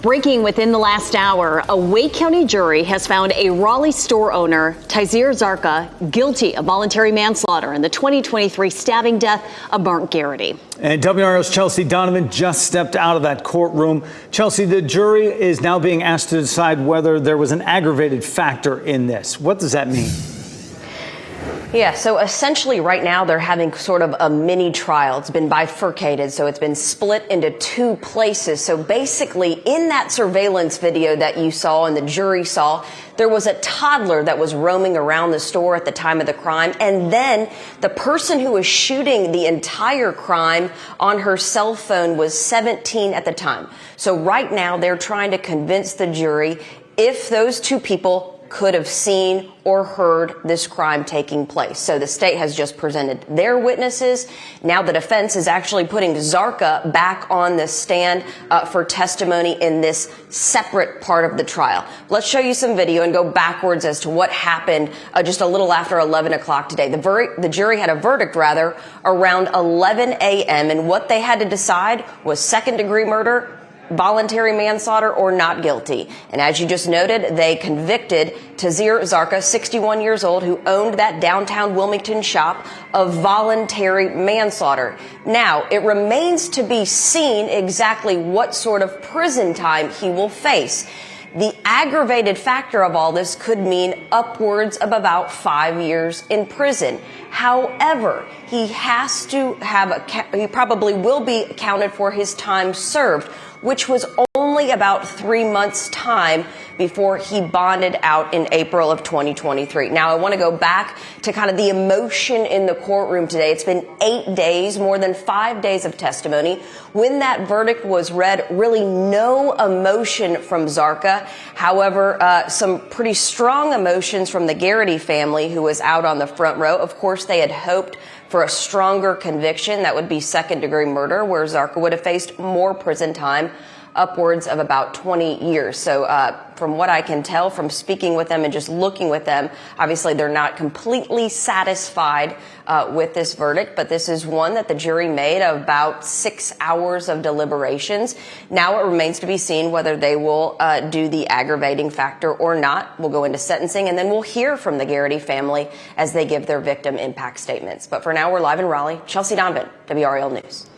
Breaking within the last hour, a Wake County jury has found a Raleigh store owner, Taiseer Zarka, guilty of voluntary manslaughter in the 2023 stabbing death of Mark Garrity. And WRO's Chelsea Donovan just stepped out of that courtroom. Chelsea, the jury is now being asked to decide whether there was an aggravated factor in this. What does that mean? Yeah, so essentially right now they're having sort of a mini trial. It's been bifurcated, so it's been split into two places. So basically in that surveillance video that you saw and the jury saw, there was a toddler that was roaming around the store at the time of the crime. And then the person who was shooting the entire crime on her cell phone was 17 at the time. So right now they're trying to convince the jury if those two people could have seen or heard this crime taking place. So the state has just presented their witnesses. Now the defense is actually putting Zarka back on the stand for testimony in this separate part of the trial. Let's show you some video and go backwards as to what happened just a little after 11 o'clock today. The jury had a verdict, around 11 a.m. and what they had to decide was second-degree murder, voluntary manslaughter, or not guilty. And as you just noted, they convicted Taiseer Zarka, 61 years old, who owned that downtown Wilmington shop, of voluntary manslaughter. Now, it remains to be seen exactly what sort of prison time he will face. The aggravated factor of all this could mean upwards of about 5 years in prison. However, he probably will be accounted for his time served, which was only about 3 months' time before he bonded out in April of 2023. Now, I want to go back to kind of the emotion in the courtroom today. It's been 8 days, more than 5 days of testimony. When that verdict was read, really no emotion from Zarka. However, some pretty strong emotions from the Garrity family, who was out on the front row. Of course, they had hoped for a stronger conviction that would be second-degree murder, where Zarka would have faced more prison time, upwards of about 20 years. So from what I can tell from speaking with them and just looking with them, obviously they're not completely satisfied with this verdict, but this is one that the jury made of about 6 hours of deliberations. Now it remains to be seen whether they will do the aggravating factor or not. We'll go into sentencing, and then we'll hear from the Garrity family as they give their victim impact statements. But for now, we're live in Raleigh. Chelsea Donovan, WRAL News.